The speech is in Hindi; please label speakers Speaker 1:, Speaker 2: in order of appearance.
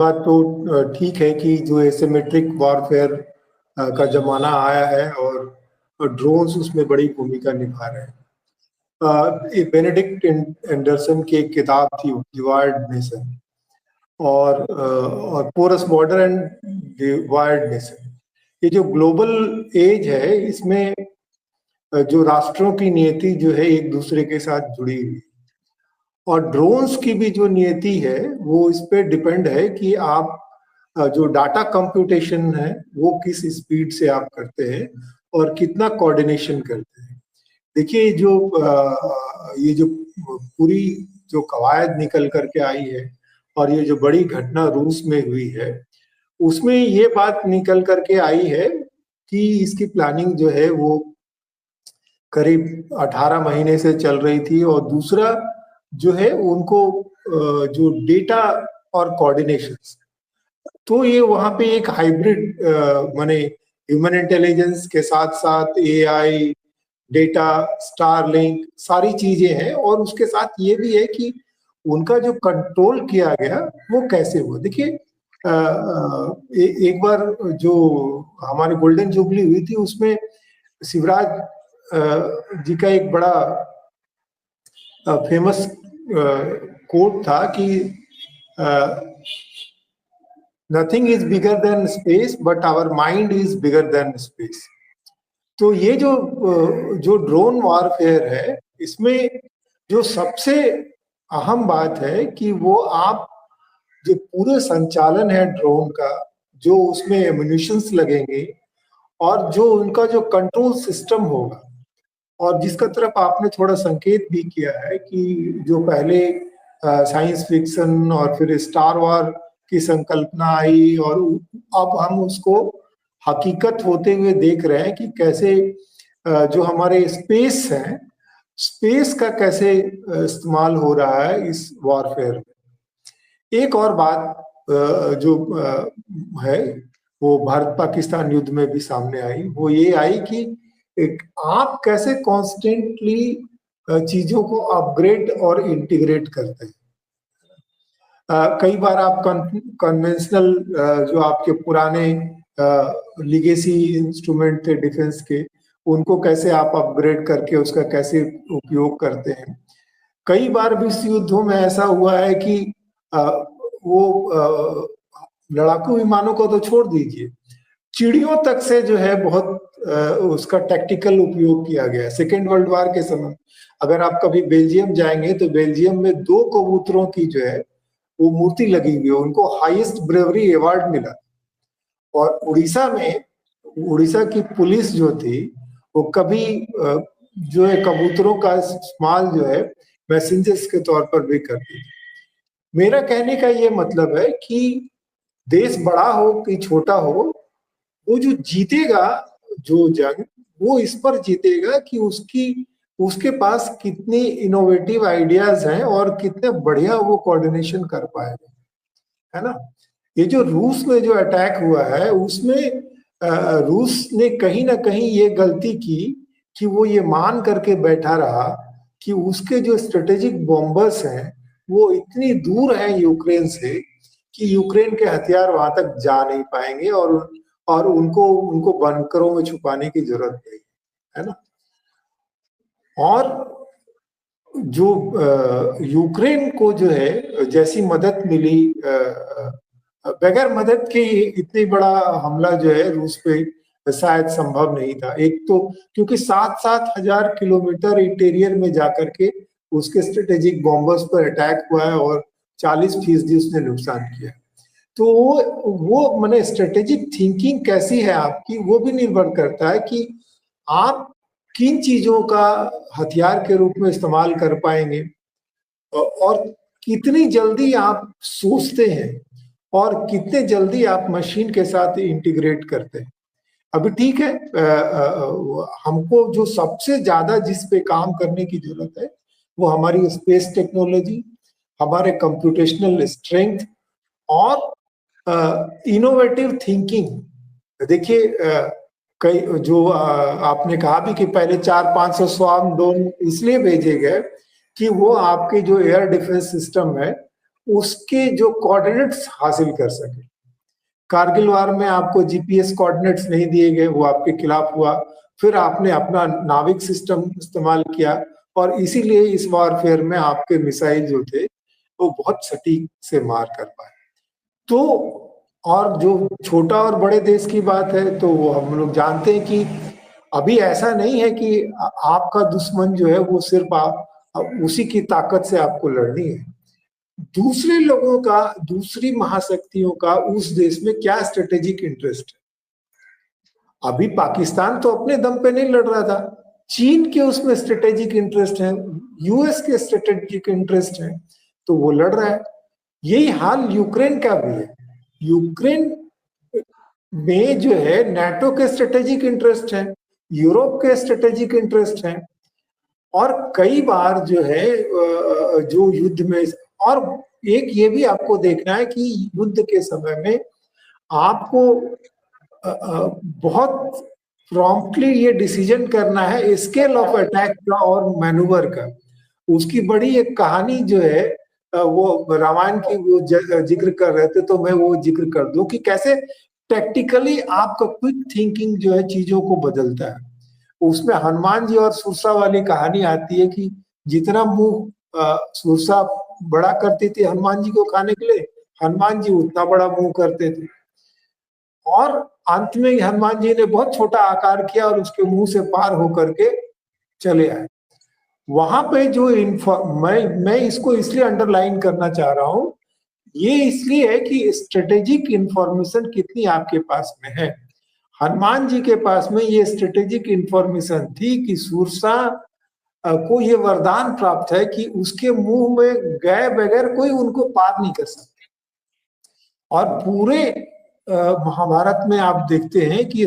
Speaker 1: बात तो ठीक है कि जो एसिमेट्रिक वॉरफेयर का जमाना आया है और ड्रोन्स उसमें बड़ी भूमिका निभा रहे हैं। बेनेडिक्ट एंडरसन की एक किताब थी डिवाइड नेशन और porous border and divide nation. ये जो ग्लोबल एज है इसमें जो राष्ट्रों की नियति जो है एक दूसरे के साथ जुड़ी हुई, और ड्रोन्स की भी जो नियति है वो इस पे डिपेंड है कि आप जो डाटा कंप्यूटेशन है वो किस स्पीड से आप करते हैं और कितना कोऑर्डिनेशन करते हैं। देखिए ये जो पूरी जो कवायद निकल करके आई है और ये जो बड़ी घटना रूस में हुई है उसमें ये बात निकल करके आई है कि इसकी प्लानिंग जो है वो करीब 18 महीने से चल रही थी, और दूसरा जो है उनको जो डेटा और कोऑर्डिनेशन, तो ये वहां पे एक हाइब्रिड माने ह्यूमन इंटेलिजेंस के साथ साथ एआई, डेटा, स्टारलिंक सारी चीजें हैं, और उसके साथ ये भी है कि उनका जो कंट्रोल किया गया वो कैसे हुआ। देखिए एक बार जो हमारी गोल्डन जुबली हुई थी उसमें शिवराज जी का एक बड़ा फेमस कोट था कि nothing is bigger than space but our mind is bigger than space. तो ये जो ड्रोन वॉरफेयर है इसमें जो सबसे अहम बात है कि वो आप जो पूरे संचालन है ड्रोन का, जो उसमें एम्यूनिशंस लगेंगे और जो उनका जो कंट्रोल सिस्टम होगा, और जिसका तरफ आपने थोड़ा संकेत भी किया है कि जो पहले साइंस फिक्शन और फिर स्टार वॉर की संकल्पना आई और अब हम उसको हकीकत होते हुए देख रहे हैं कि कैसे जो हमारे स्पेस है, स्पेस का कैसे इस्तेमाल हो रहा है इस वॉरफेयर में। एक और बात जो है वो भारत पाकिस्तान युद्ध में भी सामने आई, वो ये आई कि आप कैसे कॉन्स्टेंटली चीजों को अपग्रेड और इंटीग्रेट करते हैं। कई बार आप कन्वेंशनल जो आपके पुराने लिगेसी इंस्ट्रूमेंट थे डिफेंस के, उनको कैसे आप अपग्रेड करके उसका कैसे उपयोग करते हैं। कई बार विश्व युद्धों में ऐसा हुआ है कि वो लड़ाकू विमानों को तो छोड़ दीजिए, चिड़ियों तक से जो है बहुत उसका टैक्टिकल उपयोग किया गया। सेकेंड वर्ल्ड वॉर के समय अगर आप कभी बेल्जियम जाएंगे तो बेल्जियम में 2 कबूतरों की जो है वो मूर्ति लगी हुई है, उनको हाईएस्ट ब्रेवरी अवार्ड मिला। और उड़ीसा की पुलिस जो थी वो कभी जो है कबूतरों का इस्तेमाल जो है मैसेंजर्स के तौर पर भी करती थी। मेरा कहने का ये मतलब है कि देश बड़ा हो कि छोटा हो, वो जो जीतेगा जो जंग वो इस पर जीतेगा कि उसके पास कितनी इनोवेटिव आइडियाज हैं और कितने बढ़िया वो कोऑर्डिनेशन कर पाएगा, है ना। ये जो रूस में जो अटैक हुआ है उसमें रूस ने कहीं ना कहीं ये गलती की कि वो ये मान करके बैठा रहा कि उसके जो स्ट्रेटेजिक बॉम्बर्स हैं वो इतनी दूर हैं यूक्रेन से कि यूक्रेन के हथियार वहां तक जा नहीं पाएंगे और उनको बंकरों में छुपाने की जरूरत नहीं है ना। और जो यूक्रेन को जो है जैसी मदद मिली, बगैर मदद के इतनी बड़ा हमला जो है रूस पे शायद संभव नहीं था। एक तो क्योंकि 7-7 हजार किलोमीटर इंटीरियर में जाकर के उसके स्ट्रेटेजिक बॉम्बर्स पर अटैक हुआ है और 40% उसने नुकसान किया। तो वो माने स्ट्रेटेजिक थिंकिंग कैसी है आपकी, वो भी निर्भर करता है कि आप किन चीजों का हथियार के रूप में इस्तेमाल कर पाएंगे और कितनी जल्दी आप सोचते हैं और कितने जल्दी आप मशीन के साथ इंटीग्रेट करते हैं। अभी ठीक है, हमको जो सबसे ज्यादा जिस पे काम करने की जरूरत है वो हमारी स्पेस टेक्नोलॉजी, हमारे कंप्यूटेशनल स्ट्रेंथ और इनोवेटिव थिंकिंग। देखिए कई जो आपने कहा भी कि पहले 400-500 स्वार्म ड्रोन इसलिए भेजे गए कि वो आपके जो एयर डिफेंस सिस्टम है उसके जो कोऑर्डिनेट्स हासिल कर सके। कारगिल वार में आपको जीपीएस कोऑर्डिनेट्स नहीं दिए गए, वो आपके खिलाफ हुआ। फिर आपने अपना नाविक सिस्टम इस्तेमाल किया और इसीलिए इस वॉरफेयर में आपके मिसाइल जो थे वो बहुत सटीक से मार कर पाए। तो और जो छोटा और बड़े देश की बात है तो वो हम लोग जानते हैं कि अभी ऐसा नहीं है कि आपका दुश्मन जो है वो सिर्फ उसी की ताकत से आपको लड़नी है। दूसरे लोगों का, दूसरी महाशक्तियों का उस देश में क्या स्ट्रेटेजिक इंटरेस्ट है। अभी पाकिस्तान तो अपने दम पे नहीं लड़ रहा था, चीन के उसमें स्ट्रेटेजिक इंटरेस्ट है, यूएस के स्ट्रेटेजिक इंटरेस्ट है, तो वो लड़ रहा है। यही हाल यूक्रेन का भी है। यूक्रेन में जो है नाटो के स्ट्रेटेजिक इंटरेस्ट है, यूरोप के स्ट्रेटेजिक इंटरेस्ट है, और कई बार जो है जो युद्ध में, और एक ये भी आपको देखना है कि युद्ध के समय में आपको बहुत प्रॉम्प्टली ये डिसीजन करना है स्केल ऑफ अटैक का और मैनूवर का। उसकी बड़ी एक कहानी जो है वो रामायण की वो जिक्र कर रहे थे, तो मैं वो जिक्र कर दूं कि कैसे टैक्टिकली आपका क्विक थिंकिंग जो है चीजों को बदलता है। उसमें हनुमान जी और सुरसा वाली कहानी आती है कि जितना मुंह सुरसा बड़ा करती थी हनुमान जी को खाने के लिए, हनुमान जी उतना बड़ा मुंह करते थे, और अंत में हनुमान जी ने बहुत छोटा आकार किया और उसके मुंह से पार होकर के चले आए। वहां पे जो मैं इसको इसलिए अंडरलाइन करना चाह रहा हूं, ये इसलिए है कि स्ट्रेटेजिक इंफॉर्मेशन कितनी आपके पास में है। हनुमान जी के पास में ये स्ट्रेटेजिक इंफॉर्मेशन थी कि सुरसा को ये वरदान प्राप्त है कि उसके मुंह में गए बगैर कोई उनको पार नहीं कर सकते। और पूरे महाभारत में आप देखते हैं कि